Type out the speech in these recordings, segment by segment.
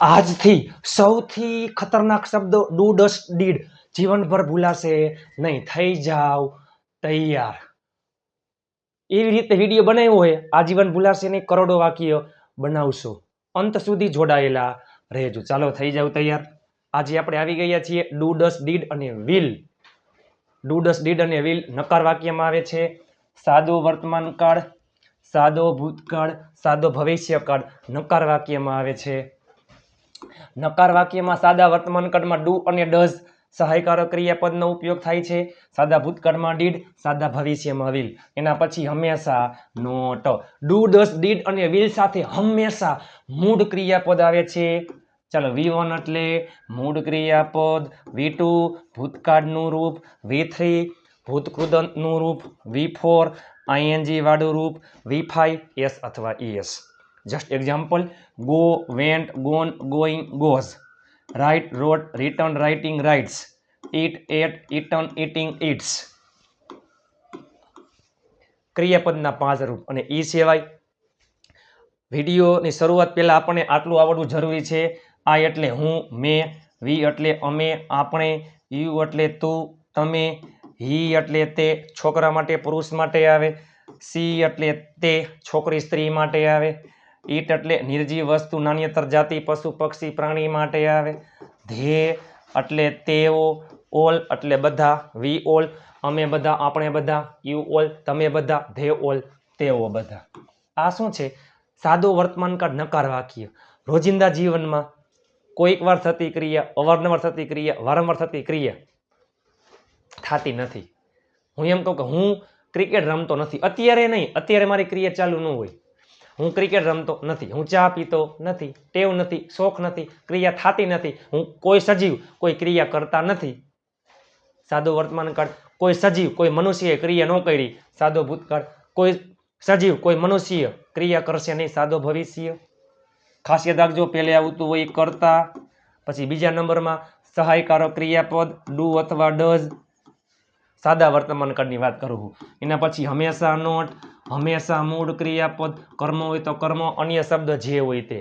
આજથી સૌથી ખતરનાક શબ્દો ડુ ડસ્ટ ડીડ જીવનભર ભૂલાશે નહીં. થઈ જાવ તૈયાર. એવી રીતે વિડીયો બનાવ્યો હોય આજીવન ભૂલાશે નહીં, કરોડો વાક્ય બનાવશો. અંત સુધી જોડાયેલા રહેજો. ચાલો થઈ જાવ તૈયાર. આજે આપણે આવી ગયા છીએ ડુ ડસ્ટ ડીડ અને વિલ. ડુ ડસ્ટ ડીડ અને વિલ નકાર વાક્યમાં આવે છે. સાદો વર્તમાન કાળ, સાદો ભૂતકાળ, સાદો ભવિષ્યકાળ નકાર વાક્યમાં આવે છે. નકાર વાક્યમાં સાદા વર્તમાન કાળમાં ડુ અને ડઝ સહાયકારક ક્રિયાપદનો ઉપયોગ થાય છે. સાદા ભૂતકાળમાં ડીડ, સાદા ભવિષ્યમાં વિલ. એના પછી હંમેશા નોટ. ડુ ડઝ ડીડ અને વિલ સાથે હંમેશા મૂળ ક્રિયાપદ આવે છે. ચાલો V1 એટલે મૂળ ક્રિયાપદ, V2 ભૂતકાળનું રૂપ, V3 ભૂતકૃદંતનું રૂપ, V4 ING વાળું રૂપ, V5 S અથવા ES. Just example: go, went, gone, going, goes. Write, wrote, written, writing, writes. Eat, ate, eaten, eating, eats. ક્રિયાપદના 5 રૂપ. અને એ સિવાય વિડીયોની શરૂઆત પહેલા આપણને આટલું આવડવું જરૂરી છે. આઈ એટલે હું, મેં, વી એટલે અમે, આપણે, યુ એટલે તું, તમે, હી એટલે તે છોકરા માટે પુરુષ માટે આવે, સી એટલે તે છોકરી સ્ત્રી માટે આવે, ઈટ એટલે નિર્જીવ વસ્તુ નાન્યતર જાતિ પશુ પક્ષી પ્રાણી માટે આવે, ધે એટલે તેઓ, ઓલ એટલે બધા, વી ઓલ અમે બધા આપણે બધા, યુ ઓલ તમે બધા, ધે ઓલ તેઓ બધા. આ શું છે? સાદો વર્તમાનકાળ નકાર વાક્ય. રોજિંદા જીવનમાં કોઈક વાર થતી ક્રિયા, અવારનવાર થતી ક્રિયા, વારંવાર થતી ક્રિયા થતી નથી. હું એમ કહું કે હું ક્રિકેટ રમતો નથી, અત્યારે નહીં, અત્યારે મારી ક્રિયા ચાલુ ન હોય. હું ક્રિકેટ રમતો નથી, હું ચા પીતો નથી, ટેવ નથી, શોખ નથી, ક્રિયા થતી નથી. હું કોઈ સજીવ કોઈ ક્રિયા કરતા નથી. સાદો વર્તમાનકાળ. કોઈ સજીવ કોઈ મનુષ્યએ ક્રિયા ન કરી, સાદો ભૂતકાળ. કોઈ સજીવ કોઈ મનુષ્ય ક્રિયા કરશે નહીં, સાદો ભવિષ્ય. ખાસ યાદ રાખજો, પહેલે આવતું હોય કરતા, પછી બીજા નંબરમાં સહાયકારક ક્રિયાપદ ડુ અથવા ડઝ. સાદા વર્તમાનકાળની વાત કરું છું. એના પછી હંમેશા નોટ, હંમેશા મૂળ ક્રિયાપદ, કર્મ હોય તો કર્મ, અન્ય શબ્દ જે હોય તે.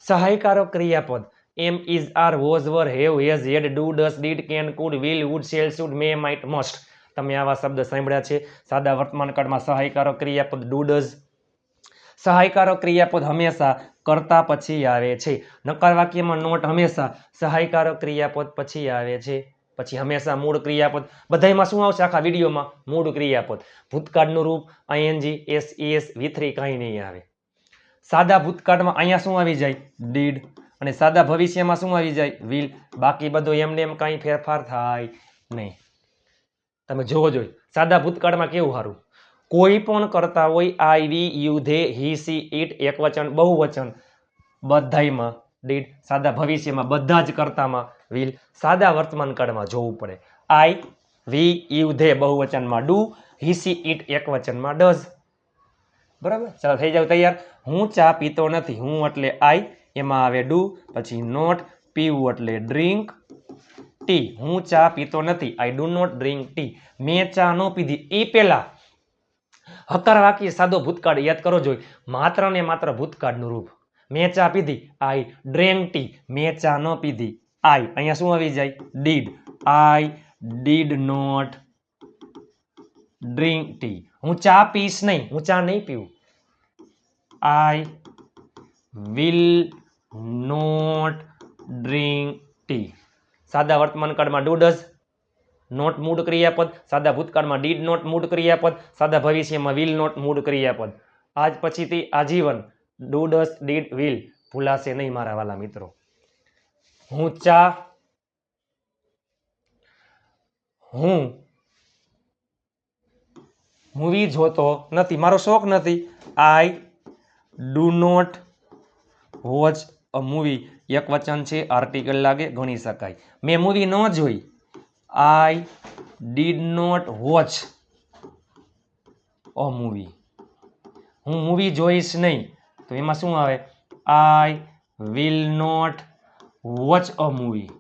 સહાયકારક ક્રિયાપદ am, is, are, was, were, have, has, had, do, does, did, can, could, will, would, shall, should, may, might, must. તમે આવા શબ્દ સાંભળ્યા છે. સાદા વર્તમાનકાળમાં સહાયકારક ક્રિયાપદ ડુ, ડઝ. સહાયકારક ક્રિયાપદ હંમેશા કરતા પછી આવે છે. નકાર વાક્યમાં નોટ હંમેશા સહાયકારક ક્રિયાપદ પછી આવે છે. પછી હંમેશા મૂળ ક્રિયાપદ. બધાયમાં શું આવશે? આખા વિડીયોમાં મૂળ ક્રિયાપદ. ભૂતકાળનું રૂપ ING, S, ES, V3 કાંઈ નહીં આવે. સાદા ભૂતકાળમાં અહીંયા શું આવી જાય? ડીડ. અને સાદા ભવિષ્યમાં શું આવી જાય? વિલ. બાકી બધું એમને એમ કાંઈ ફેરફાર થાય નહીં. તમે જોવો જોઈએ સાદા ભૂતકાળમાં કેવું સારું. કોઈ પણ કરતા હોય, આઈ, we, you, they, he, she, ઈટ, એકવચન, બહુવચન, બધાયમાં ડીડ. સાદા ભવિષ્યમાં બધા જ કરતામાં વિલ. સાદા વર્તમાનકાળમાં જોવું પડે. આઈ, વી, યુ, ધે બહુવચનમાં ડુ, હી, સી, ઈટ એકવચનમાં ડઝ. બરાબર? ચાલો થઈ જાવ તૈયાર. હું ચા પીતો નથી, હું એટલે આઈ, એમાં આવે ડુ. પછી નોટ, પીવું એટલે ડ્રિંક. ટી, હું ચા પીતો નથી, I do not drink tea. મેં ચા ન પીધી, એ પહેલા હકાર વાક્ય સાદો ભૂતકાળ યાદ કરો જોઈએ. માત્ર ને માત્ર ભૂતકાળનું રૂપ. મેં ચા પીધી, આઈ ડ્રેન્ક ટી. મેં ચા ન પીધી, આઈ અહીંયા શું આવી જાય? Did. I did not drink tea. હું ચા પીશ નહીં, હું ચા નહીં પીવું. I will not drink tea. સાદા વર્તમાનકાળમાં ડુ, ડઝ. નોટ મૂળ ક્રિયાપદ. સાદા ભૂતકાળમાં ડીડ નોટ મૂળ ક્રિયાપદ. સાદા ભવિષ્યમાં વિલ નોટ મૂળ ક્રિયાપદ. આજ પછીથી આજીવન ડુ, ડઝ, ડીડ, વિલ ભૂલાશે નહીં મારા વાલા મિત્રો. હું મૂવી જોતો નથી, મારો શોખ નથી. I do not watch a movie. એક વચન છે, આર્ટિકલ લાગે, ગણી શકાય. મેં મૂવી ન જોઈ, I did not watch a movie. હું મૂવી જોઈશ નહીં, તો એમાં શું આવે? I will not watch a movie.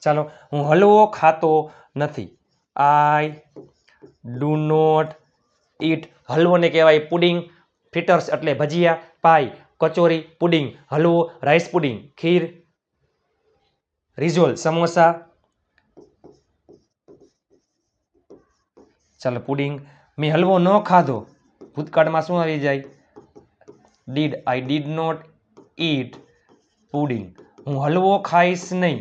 ચાલો, હું હલવો ખાતો નથી, આઈ ડુ નોટ ઈટ. હલવોને કહેવાય પુડિંગ, ફ્રીટર્સ એટલે ભજીયા, પાઈ કચોરી, પુડિંગ, હલવો, રાઈસ પુડિંગ, ખીર, રિઝોલ, સમોસા, ચાલો પુડિંગ. મેં હલવો ન ખાધો, ભૂતકાળમાં શું આવી જાય? Did. I did not eat pudding. હું હલવો ખાઈશ નહીં.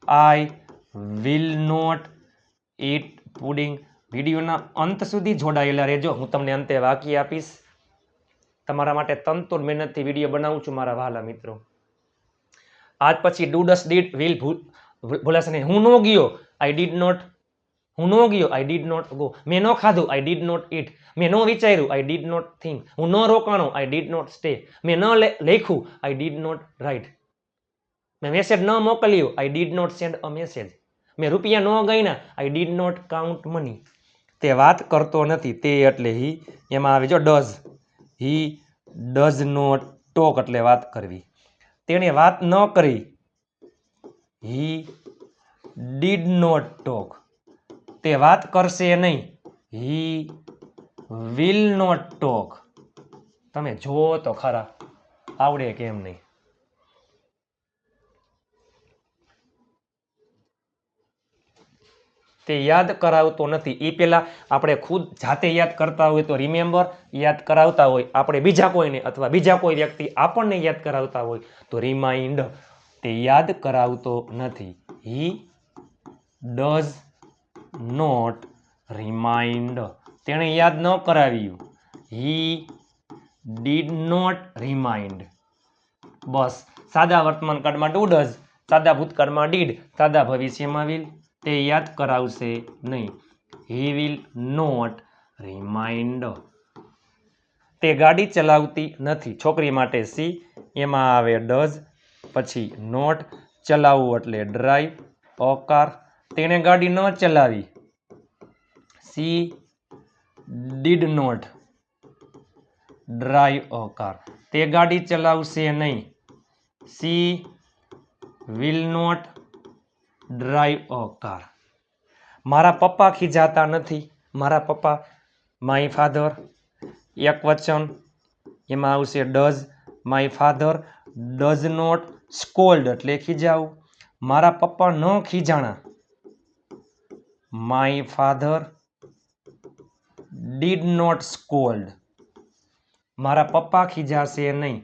I will not eat pudding. વિડીયોના અંત સુધી જોડાયેલા રહેજો. હું તમને અંતે વાક્ય આપીશ. તમારા માટે તનતોડ મહેનતથી વિડીયો બનાવું છું મારા વહાલા મિત્રો. આજ પછી ડુ ડસ ડીડ વિલ ભૂલાશે નહીં. હું ન ગયો, આઈ ડીડ નોટ. હું ન ગયો, આઈ ડીડ નોટ ગો. મેં ન ખાધું, આઈ ડીડ નોટ ઈટ. મેં ન વિચાર્યું, આઈ ડીડ નોટ થિંક. હું ન રોકાણો, આઈ ડીડ નોટ સ્ટે. મેં ન લખ્યું, આઈ ડીડ નોટ રાઇટ. મેં મેસેજ ન મોકલ્યો, I did not send a message. મેં રૂપિયા ન ગણ્યા, I did not count money. તે વાત કરતો નથી, તે એટલે હી. એમાં આવે જો does. He does not talk એટલે વાત કરવી. તેણે વાત ન કરી. He did not talk. તે વાત કરશે નહીં. He will not talk. તમે જો તો ખરા આવડે કેમ નહીં. તે યાદ કરાવતો નથી. એ પહેલા આપણે ખુદ જાતે યાદ કરતા હોય તો રિમેમ્બર, યાદ કરાવતા હોય આપણે બીજા કોઈને અથવા બીજા કોઈ વ્યક્તિ આપણને યાદ કરાવતા હોય તો રિમાઇન્ડ. તે યાદ કરાવતો નથી. He does not remind. તેણે યાદ ન કરાવ્યું. He did not remind. બસ. સાદા વર્તમાનકાળમાં ડુ ડઝ, સાદા ભૂતકાળમાં ડીડ, સાદા ભવિષ્યમાં વિલ. તે યાદ કરાવશે નહીં. He will not remind. તે ગાડી ચલાવતી નથી. છોકરી માટે સી. એમાં આવે ડઝ, પછી નોટ. ચલાવવું એટલે ડ્રાઈવ અ કાર. તેણે ગાડી ન ચલાવી. She did not drive a car. તે ગાડી ચલાવશે નહીં. She will not drive a car. મારા પપ્પા ખીજાતા નથી. મારા પપ્પા માય ફાધર. એક વચન. એમાં આવશે does. My father does not scold એટલે ખીજાવું. મારા પપ્પા ન ખીજાણા. My father did not scold. મારા પપ્પા ખીજાશે નહીં.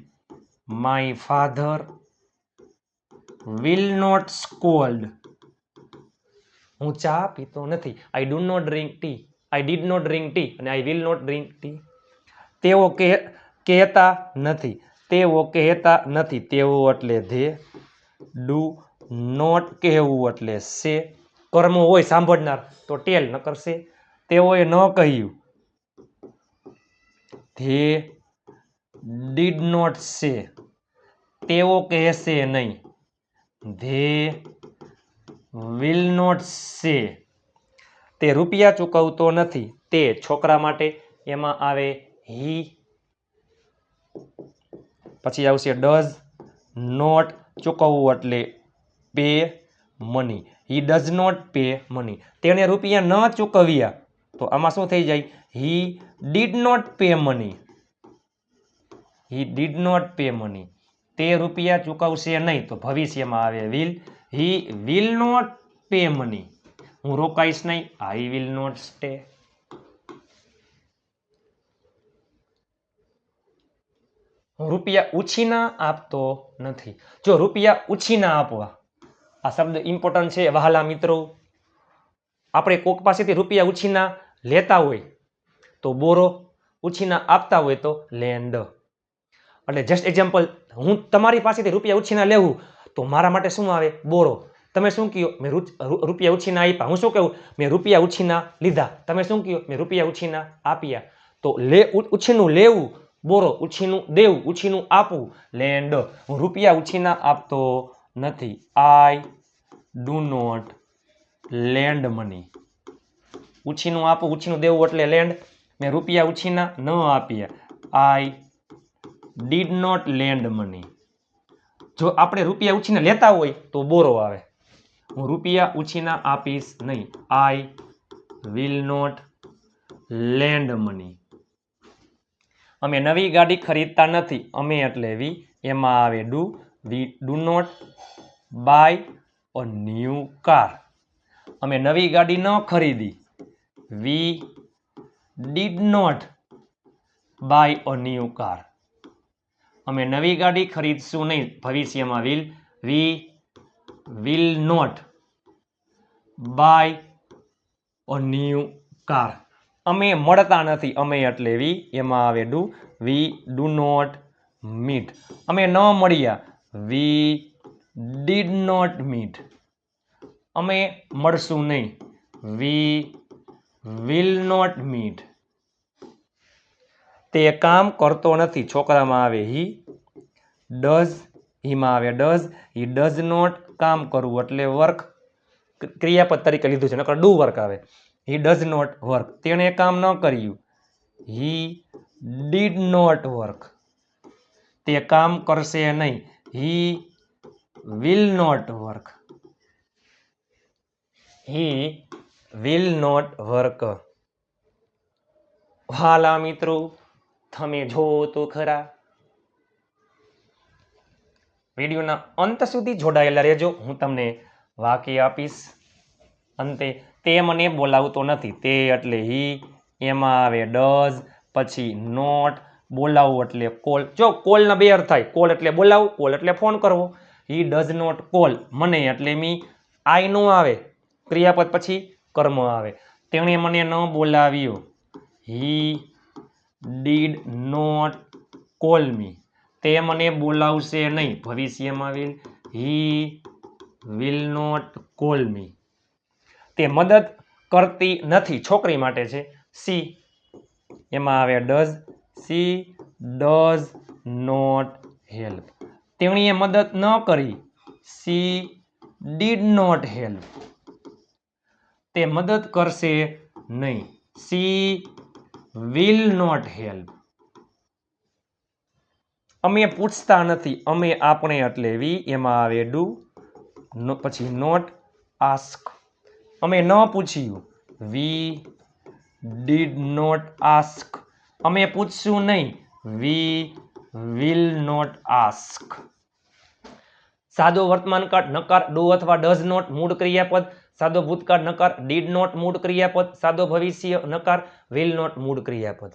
My father will not scold. હું ચા પીતો નથી. I do not drink tea. I did not drink tea અને I will not drink tea. તેઓ કહેતા નથી. તેઓ કહેતા નથી. તેઓ એટલે ધે. ડુ નોટ કહેવું એટલે સે. કર્મ હોય સાંભળનાર તો ટેલ ન કરશે. તેઓએ ન કહ્યું. ધે ડીડ નોટ સે. તેઓ કહેશે નહીં. ધે વિલ નોટ સે. તે રૂપિયા ચૂકવતો નથી. તે છોકરા માટે. એમાં આવે હી. પછી આવશે ડઝ નોટ ચૂકવવું એટલે pay money. He does not pay money. તેણે રૂપિયા ન ચૂકવ્યા તો આમાં શું થઈ જાય? He did not pay money. He did not pay money. તે રૂપિયા ચૂકવશે નહીં તો ભવિષ્યમાં આવે will. He will not pay money. હું રોકાઈશ નહીં. I will not stay. હું રૂપિયા ઉછીના આપતો નથી. જો રૂપિયા ઉછીના આપવા, આ શબ્દ ઇમ્પોર્ટન્ટ છે વહાલા મિત્રો. આપણે કોક પાસેથી રૂપિયા ઉછીના લેતા હોય તો બોરો, ઉછીના આપતા હોય તો લેન્ડ. એટલે જસ્ટ એક્ઝામ્પલ, હું તમારી પાસેથી રૂપિયા ઉછીના લેવું તો મારા માટે શું આવે? બોરો. તમે શું કહો? મેં રૂપિયા ઉછીના આપ્યા. હું શું કહું? મેં રૂપિયા ઉછીના લીધા. તમે શું કહો? મેં રૂપિયા ઉછીના આપ્યા. તો ઉછીનું લેવું બોરો, ઉછીનું દેવું, ઉછીનું આપવું લેન્ડ. હું રૂપિયા ઉછીના આપતો નથી. I do not lend money. ઉછીનું આપવું, ઉછીનું દેવું એટલે લેન્ડ. મેં રૂપિયા ઉછીના ન આપ્યા. I did not lend money. જો આપણે રૂપિયા ઉછીના લેતા હોય તો બોરો આવે. હું રૂપિયા ઉછીના આપીશ નહીં. I will not lend money. અમે નવી ગાડી ખરીદતા નથી. અમે એટલે વી, એમાં આવે do. We do not buy a new car. અમે નવી ગાડી ન ખરીદી. We did not buy a new car. અમે નવી ગાડી ખરીદશું નહીં. ભવિષ્યમાં will. We will not buy a new car. અમે મળતા નથી. અમે એટલે વી, એમાં આવે do. We do not meet. અમે ન મળ્યા. We did not meet. અમે મળશું નહીં. We will not meet. તે કામ કરતો નથી. છોકરામાં આવે હી. ડઝ. હીમાં આવે ડઝ. હી ડઝ નોટ કામ કરવું એટલે વર્ક ક્રિયાપદ તરીકે લીધું છે, નકર ડુ વર્ક આવે. He does not work. તેણે કામ ન કર્યું. He did not work. તે કામ કરશે નહીં. He will not work. He will not work. વાલા મિત્રો, તમે જો તો ખરા. વિડીયોના અંત સુધી જોડાયેલા રહેજો. હું તમને વાક્ય આપીશ અંતે. તે મને બોલાવતો નથી. તે એટલે હી, એમાં આવે ડઝ, પછી નોટ. બોલાવવું એટલે કોલ. જો કોલના બે અર્થ થાય. કોલ એટલે બોલાવવું, કોલ એટલે ફોન કરવો. હી ડઝ નોટ કોલ મને એટલે મી. આઈ નો આવે, ક્રિયાપદ પછી કર્મ આવે. તેણે મને ન બોલાવ્યો. He did not call me. તે મને બોલાવશે નહીં. ભવિષ્યમાં will. He will not call me. તે મદદ કરતી નથી. છોકરી માટે છે. સી, એમાં આવે does. She does not help. તેણીએ મદદ ન કરી. She did not help. તે મદદ કરશે નહીં. She will not help. અમે પૂછતા નથી. અમે આપણે એટલે વી, એમાં આવે ડુ, પછી નોટ આસ્ક. અમે ન પૂછ્યું. We did not ask. અમે પૂછશું નહીં. We will not ask. સાદો વર્તમાન કાળ નકાર ડુ અથવા ડઝ નોટ મૂળ ક્રિયાપદ. સાદો ભૂતકાળ નકાર ડીડ નોટ મૂળ ક્રિયાપદ. સાદો ભવિષ્ય નકાર વિલ નોટ મૂળ ક્રિયાપદ.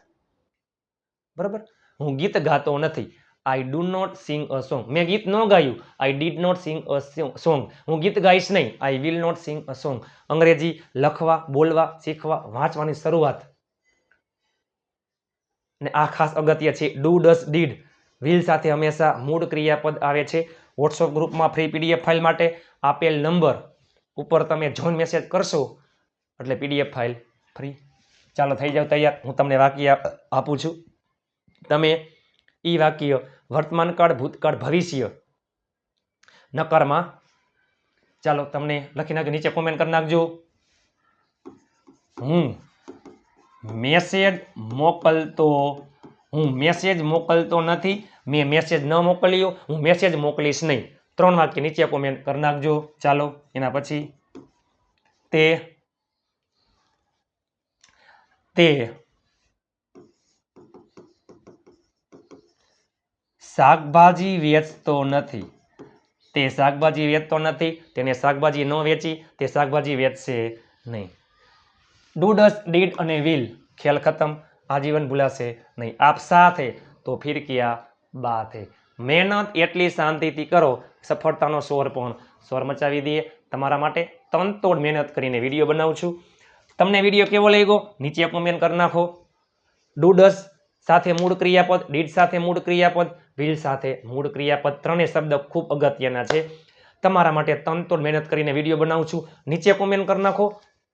બરાબર. હું ગીત ગાતો નથી. I do not sing a song. મેં ગીત ન ગાયું. I did not sing a song. હું ગીત ગાઈશ નહીં. I will not sing a song. અંગ્રેજી લખવા, બોલવા, શીખવા, વાંચવાની શરૂઆત. ને આ ખાસ અગત્ય છે. ડુ ડઝ ડીડ વિલ સાથે હંમેશા મૂળ ક્રિયાપદ આવે છે. વોટ્સઅપ ગ્રુપમાં ફ્રી પીડીએફ ફાઇલ માટે આપેલ નંબર ઉપર તમે જોઈન મેસેજ કરશો એટલે પીડીએફ ફાઇલ ફ્રી. ચાલો થઈ જાવ તૈયાર. હું તમને વાક્ય આપું છું. તમે ઈ વાક્ય વર્તમાન કાળ, ભૂતકાળ, ભવિષ્ય નકારમાં ચાલો તમને લખી નાખજો. નીચે કોમેન્ટ કરી નાખજો. હું મેસેજ મોકલતો નથી. મેં મેસેજ ન મોકલ્યો. હું મેસેજ મોકલીશ નહીં. 3 વાક્ય નીચે કોમેન્ટ કરી નાખજો. ચાલો એના પછી તે શાકભાજી વેચતો નથી. તે શાકભાજી વેચતો નથી. તેને શાકભાજી ન વેચી. તે શાકભાજી વેચશે નહીં. ડુ ડઝ ડીડ અને વિલ ખેલ ખતમ. આજીવન ભૂલાશે નહીં. આપ સાથે તો ફિર ક્યા બાત હે. મહેનત એટલી શાંતિથી કરો, સફળતાનો સ્વર મચાવી દઈએ. તમારા માટે તનતોડ મહેનત કરીને વિડીયો બનાવું છું. તમને વિડીયો કેવો લાગ્યો નીચે કોમેન્ટ કરી નાખો. ડુ ડઝ સાથે મૂળ ક્રિયાપદ, ડીડ સાથે મૂળ ક્રિયાપદ, વિલ સાથે મૂળ ક્રિયાપદ. ત્રણેય શબ્દ ખૂબ અગત્યના છે. તમારા માટે તનતોડ મહેનત કરીને વિડીયો બનાવું છું. નીચે કોમેન્ટ કરી નાખો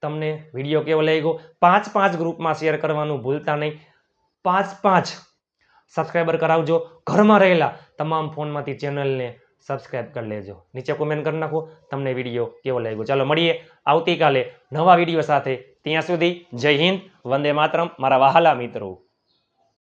તમને વિડીયો કેવો લાગ્યો. 5 ગ્રુપમાં શેર કરવાનું ભૂલતા નહીં. 5 સબસ્ક્રાઈબર કરાવજો. ઘરમાં રહેલા તમામ ફોનમાંથી ચેનલને સબસ્ક્રાઈબ કરી લેજો. નીચે કોમેન્ટ કરી નાખો તમને વિડીયો કેવો લાગ્યો. ચાલો મળીએ આવતીકાલે નવા વિડીયો સાથે. ત્યાં સુધી જય હિન્દ, વંદે માતરમ મારા વહાલા મિત્રો.